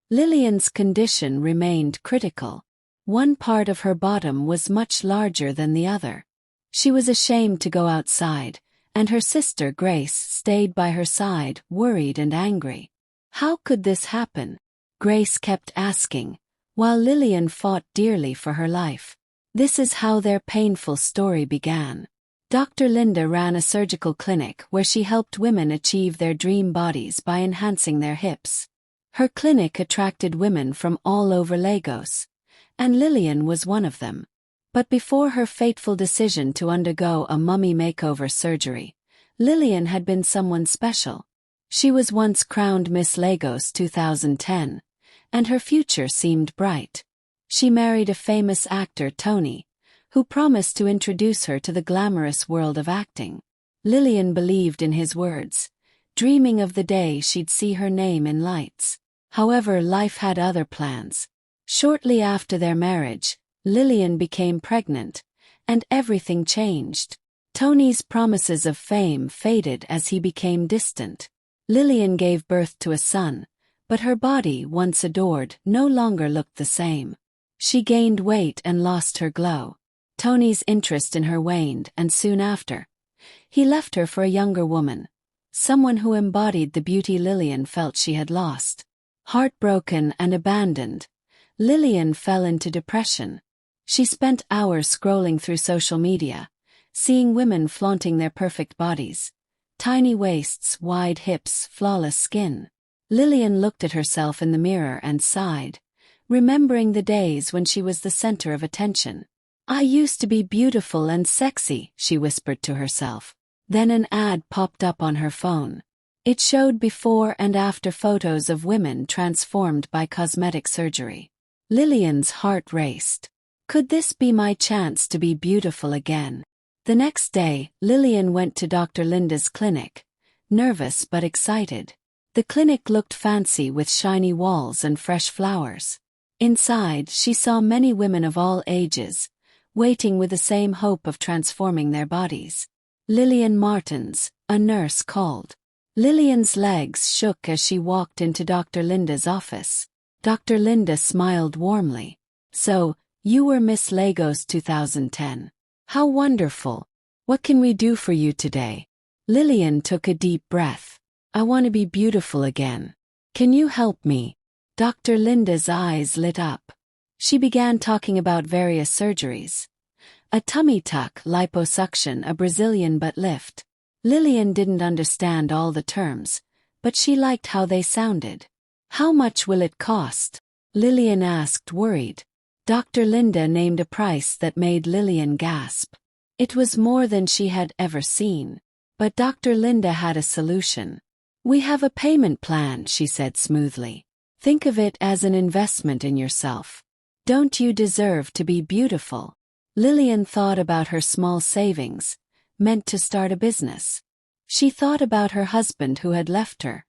Lillian's condition remained critical. One part of her bottom was much larger than the other. She was ashamed to go outside, and her sister Grace stayed by her side, worried and angry. How could this happen? Grace kept asking, while Lillian fought dearly for her life. This is how their painful story began. Dr. Linda ran a surgical clinic where she helped women achieve their dream bodies by enhancing their hips. Her clinic attracted women from all over Lagos, and Lillian was one of them. But before her fateful decision to undergo a mummy makeover surgery, Lillian had been someone special. She was once crowned Miss Lagos 2010, and her future seemed bright. She married a famous actor, Tony, who promised to introduce her to the glamorous world of acting. Lillian believed in his words, dreaming of the day she'd see her name in lights. However, life had other plans. Shortly after their marriage, Lillian became pregnant, and everything changed. Tony's promises of fame faded as he became distant. Lillian gave birth to a son, but her body, once adored, no longer looked the same. She gained weight and lost her glow. Tony's interest in her waned, and soon after, he left her for a younger woman, someone who embodied the beauty Lillian felt she had lost. Heartbroken and abandoned, Lillian fell into depression. She spent hours scrolling through social media, seeing women flaunting their perfect bodies. Tiny waists, wide hips, flawless skin. Lillian looked at herself in the mirror and sighed, remembering the days when she was the center of attention. "I used to be beautiful and sexy," she whispered to herself. Then an ad popped up on her phone. It showed before and after photos of women transformed by cosmetic surgery. Lillian's heart raced. Could this be my chance to be beautiful again? The next day, Lillian went to Dr. Linda's clinic, nervous but excited. The clinic looked fancy with shiny walls and fresh flowers. Inside, she saw many women of all ages, waiting with the same hope of transforming their bodies. Lillian Martins, a nurse, called. Lillian's legs shook as she walked into Dr. Linda's office. Dr. Linda smiled warmly. "So, you were Miss Lagos 2010. How wonderful. What can we do for you today?" Lillian took a deep breath. "I want to be beautiful again. Can you help me?" Dr. Linda's eyes lit up. She began talking about various surgeries. A tummy tuck, liposuction, a Brazilian butt lift. Lillian didn't understand all the terms, but she liked how they sounded. "How much will it cost?" Lillian asked, worried. Dr. Linda named a price that made Lillian gasp. It was more than she had ever seen. But Dr. Linda had a solution. "We have a payment plan," she said smoothly. "Think of it as an investment in yourself. Don't you deserve to be beautiful?" Lillian thought about her small savings, meant to start a business. She thought about her husband who had left her,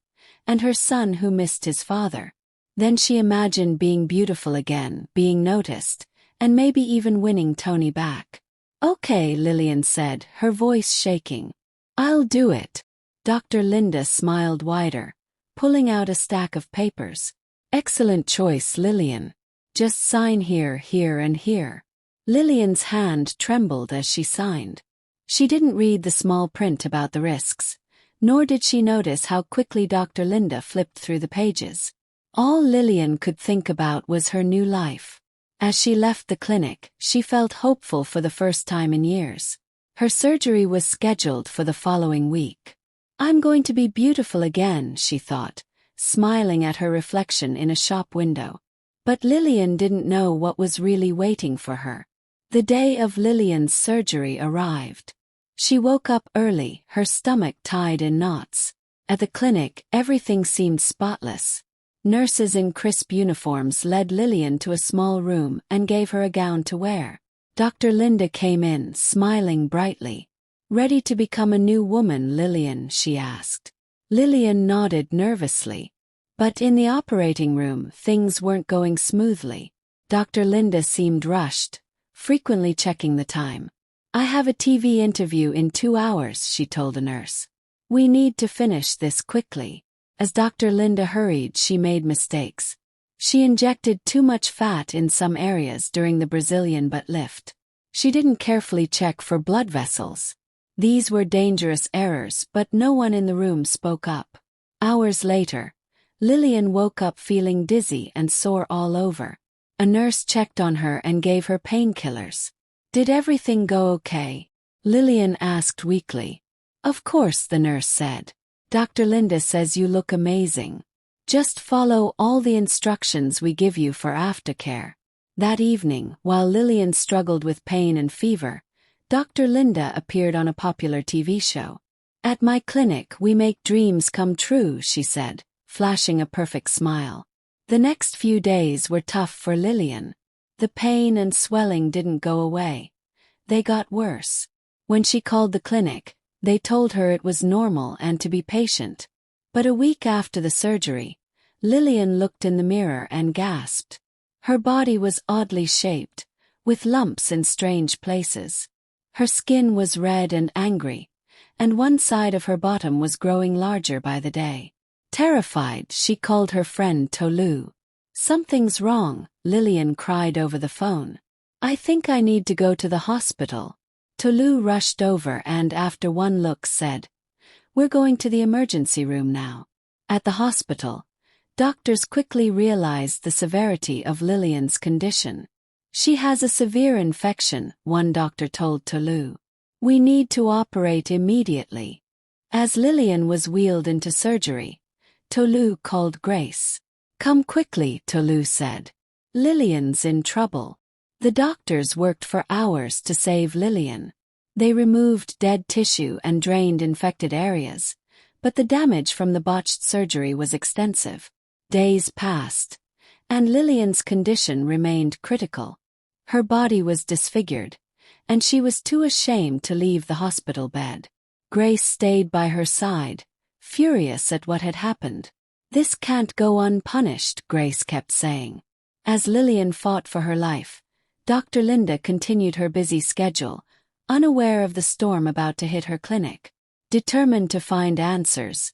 and her son who missed his father. Then she imagined being beautiful again, being noticed, and maybe even winning Tony back. "Okay," Lillian said, her voice shaking. "I'll do it." Dr. Linda smiled wider, pulling out a stack of papers. "Excellent choice, Lillian. Just sign here, here, and here." Lillian's hand trembled as she signed. She didn't read the small print about the risks, nor did she notice how quickly Dr. Linda flipped through the pages. All Lillian could think about was her new life. As she left the clinic, she felt hopeful for the first time in years. Her surgery was scheduled for the following week. "I'm going to be beautiful again," she thought, smiling at her reflection in a shop window. But Lillian didn't know what was really waiting for her. The day of Lillian's surgery arrived. She woke up early, her stomach tied in knots. At the clinic, everything seemed spotless. Nurses in crisp uniforms led Lillian to a small room and gave her a gown to wear. Dr. Linda came in, smiling brightly. "Ready to become a new woman, Lillian?" she asked. Lillian nodded nervously. But in the operating room, things weren't going smoothly. Dr. Linda seemed rushed, frequently checking the time. "I have a TV interview in 2 hours," she told a nurse. "We need to finish this quickly." As Dr. Linda hurried, she made mistakes. She injected too much fat in some areas during the Brazilian butt lift. She didn't carefully check for blood vessels. These were dangerous errors, but no one in the room spoke up. Hours later, Lillian woke up feeling dizzy and sore all over. A nurse checked on her and gave her painkillers. "Did everything go okay?" Lillian asked weakly. "Of course," the nurse said. "Dr. Linda says you look amazing. Just follow all the instructions we give you for aftercare." That evening, while Lillian struggled with pain and fever, Dr. Linda appeared on a popular TV show. "At my clinic we make dreams come true," she said, flashing a perfect smile. The next few days were tough for Lillian. The pain and swelling didn't go away. They got worse. When she called the clinic, they told her it was normal and to be patient. But a week after the surgery, Lillian looked in the mirror and gasped. Her body was oddly shaped, with lumps in strange places. Her skin was red and angry, and one side of her bottom was growing larger by the day. Terrified, she called her friend Tolu. "Something's wrong," Lillian cried over the phone. "I think I need to go to the hospital." Tolu rushed over and after one look said, "We're going to the emergency room now." At the hospital, doctors quickly realized the severity of Lillian's condition. "She has a severe infection," one doctor told Tolu. "We need to operate immediately." As Lillian was wheeled into surgery, Tolu called Grace. "Come quickly," Tolu said. "Lillian's in trouble." The doctors worked for hours to save Lillian. They removed dead tissue and drained infected areas, but the damage from the botched surgery was extensive. Days passed, and Lillian's condition remained critical. Her body was disfigured, and she was too ashamed to leave the hospital bed. Grace stayed by her side, furious at what had happened. "This can't go unpunished," Grace kept saying. As Lillian fought for her life, Dr. Linda continued her busy schedule, unaware of the storm about to hit her clinic. Determined to find answers,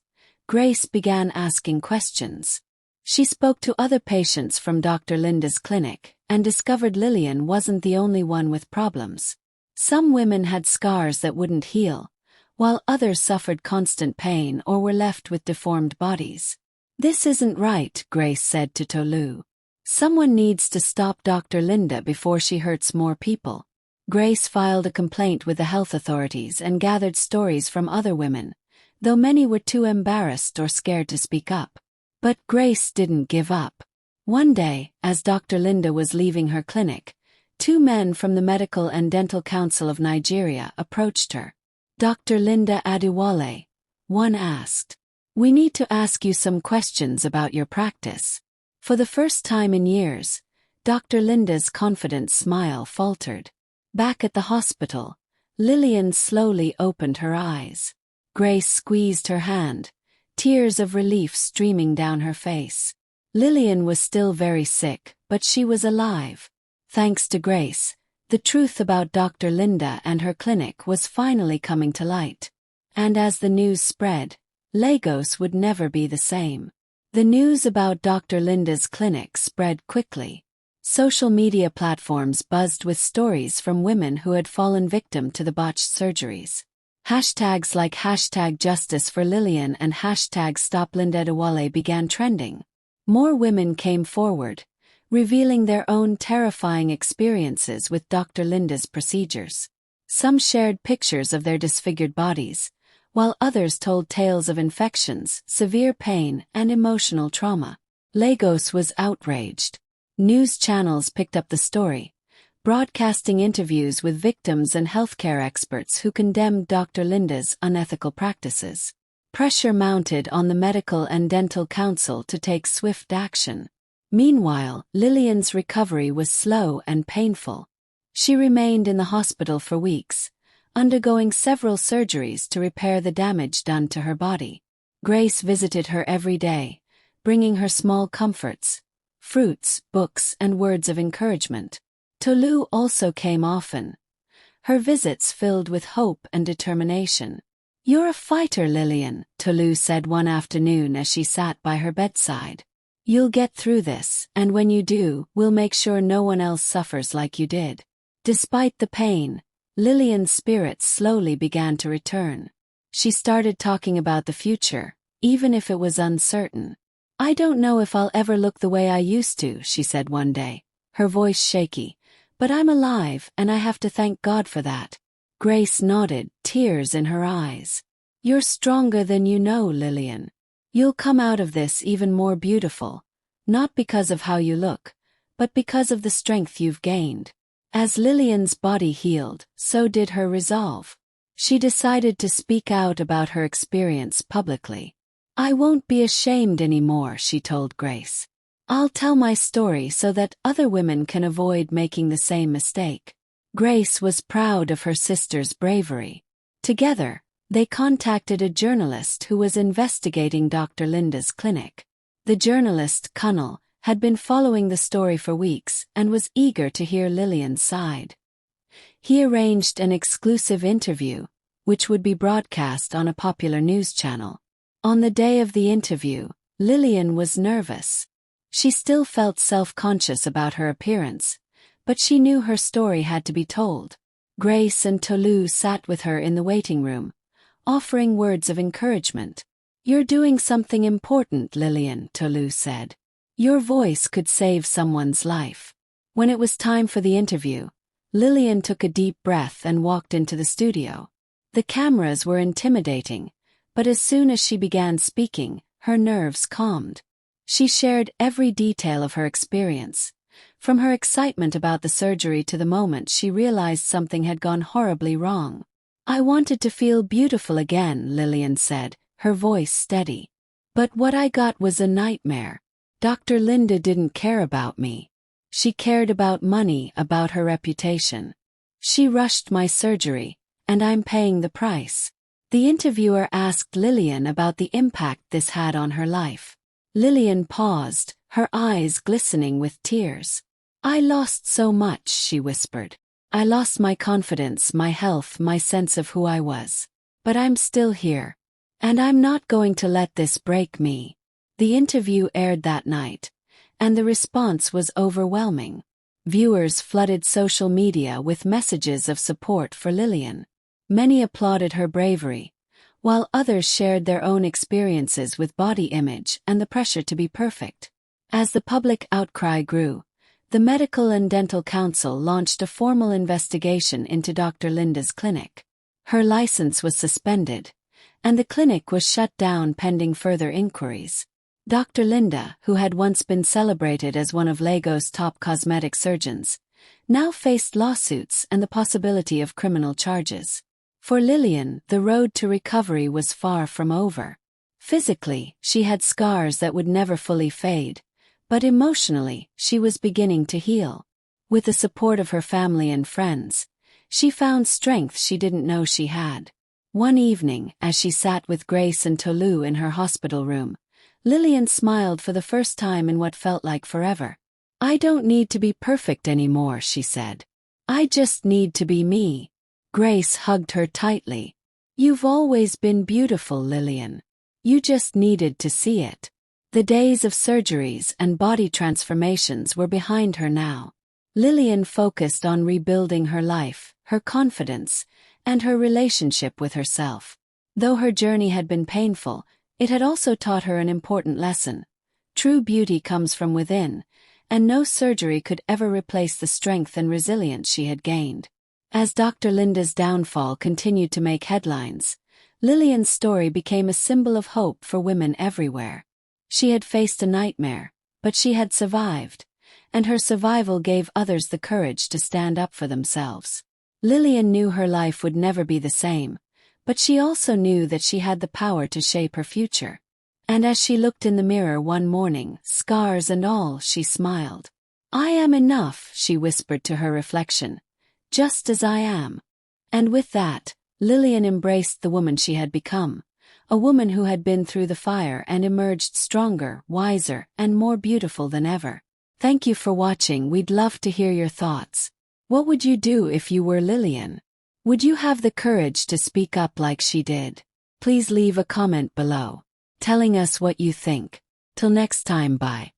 Grace began asking questions. She spoke to other patients from Dr. Linda's clinic and discovered Lillian wasn't the only one with problems. Some women had scars that wouldn't heal, while others suffered constant pain or were left with deformed bodies. "This isn't right," Grace said to Tolu. "Someone needs to stop Dr. Linda before she hurts more people." Grace filed a complaint with the health authorities and gathered stories from other women, though many were too embarrassed or scared to speak up. But Grace didn't give up. One day, as Dr. Linda was leaving her clinic, two men from the Medical and Dental Council of Nigeria approached her. "Dr. Linda Adewale," one asked, "we need to ask you some questions about your practice." For the first time in years, Dr. Linda's confident smile faltered. Back at the hospital, Lillian slowly opened her eyes. Grace squeezed her hand, tears of relief streaming down her face. Lillian was still very sick, but she was alive. Thanks to Grace, the truth about Dr. Linda and her clinic was finally coming to light. And as the news spread, Lagos would never be the same. The news about Dr. Linda's clinic spread quickly. Social media platforms buzzed with stories from women who had fallen victim to the botched surgeries. Hashtags like #Justice for Lillian and #StopLindaAdewale began trending. More women came forward, revealing their own terrifying experiences with Dr. Linda's procedures. Some shared pictures of their disfigured bodies, while others told tales of infections, severe pain, and emotional trauma. Lagos was outraged. News channels picked up the story, broadcasting interviews with victims and healthcare experts who condemned Dr. Linda's unethical practices. Pressure mounted on the Medical and Dental Council to take swift action. Meanwhile, Lillian's recovery was slow and painful. She remained in the hospital for weeks, undergoing several surgeries to repair the damage done to her body. Grace visited her every day, bringing her small comforts, fruits, books, and words of encouragement. Tolu also came often, her visits filled with hope and determination. "You're a fighter, Lillian," Tolu said one afternoon as she sat by her bedside. You'll get through this, and when you do, we'll make sure no one else suffers like you did." Despite the pain, Lillian's spirits slowly began to return. She started talking about the future, even if it was uncertain. "I don't know if I'll ever look the way I used to," she said one day, her voice shaky, "but I'm alive and I have to thank God for that." Grace nodded, tears in her eyes. "You're stronger than you know, Lillian. You'll come out of this even more beautiful, not because of how you look, but because of the strength you've gained." As Lillian's body healed, so did her resolve. She decided to speak out about her experience publicly. "I won't be ashamed anymore," she told Grace. "I'll tell my story so that other women can avoid making the same mistake." Grace was proud of her sister's bravery. Together, they contacted a journalist who was investigating Dr. Linda's clinic. The journalist, Connell, had been following the story for weeks and was eager to hear Lillian's side. He arranged an exclusive interview, which would be broadcast on a popular news channel. On the day of the interview, Lillian was nervous. She still felt self-conscious about her appearance, but she knew her story had to be told. Grace and Tolu sat with her in the waiting room, offering words of encouragement. "You're doing something important, Lillian," Tolu said. "Your voice could save someone's life." When it was time for the interview, Lillian took a deep breath and walked into the studio. The cameras were intimidating, but as soon as she began speaking, her nerves calmed. She shared every detail of her experience, from her excitement about the surgery to the moment she realized something had gone horribly wrong. "I wanted to feel beautiful again," Lillian said, her voice steady. "But what I got was a nightmare. Dr. Linda didn't care about me. She cared about money, about her reputation. She rushed my surgery, and I'm paying the price." The interviewer asked Lillian about the impact this had on her life. Lillian paused, her eyes glistening with tears. "I lost so much," she whispered. "I lost my confidence, my health, my sense of who I was. But I'm still here. And I'm not going to let this break me." The interview aired that night, and the response was overwhelming. Viewers flooded social media with messages of support for Lillian. Many applauded her bravery, while others shared their own experiences with body image and the pressure to be perfect. As the public outcry grew, the Medical and Dental Council launched a formal investigation into Dr. Linda's clinic. Her license was suspended, and the clinic was shut down pending further inquiries. Dr. Linda, who had once been celebrated as one of Lagos' top cosmetic surgeons, now faced lawsuits and the possibility of criminal charges. For Lillian, the road to recovery was far from over. Physically, she had scars that would never fully fade, but emotionally, she was beginning to heal. With the support of her family and friends, she found strength she didn't know she had. One evening, as she sat with Grace and Tolu in her hospital room, Lillian smiled for the first time in what felt like forever. "I don't need to be perfect anymore," she said. "I just need to be me." Grace hugged her tightly. "You've always been beautiful, Lillian. You just needed to see it." The days of surgeries and body transformations were behind her now. Lillian focused on rebuilding her life, her confidence, and her relationship with herself. Though her journey had been painful, it had also taught her an important lesson. True beauty comes from within, and no surgery could ever replace the strength and resilience she had gained. As Dr. Linda's downfall continued to make headlines, Lillian's story became a symbol of hope for women everywhere. She had faced a nightmare, but she had survived, and her survival gave others the courage to stand up for themselves. Lillian knew her life would never be the same, but she also knew that she had the power to shape her future. And as she looked in the mirror one morning, scars and all, she smiled. "I am enough," she whispered to her reflection, "just as I am." And with that, Lillian embraced the woman she had become, a woman who had been through the fire and emerged stronger, wiser, and more beautiful than ever. Thank you for watching. We'd love to hear your thoughts. What would you do if you were Lillian? Would you have the courage to speak up like she did? Please leave a comment below, telling us what you think. Till next time, bye.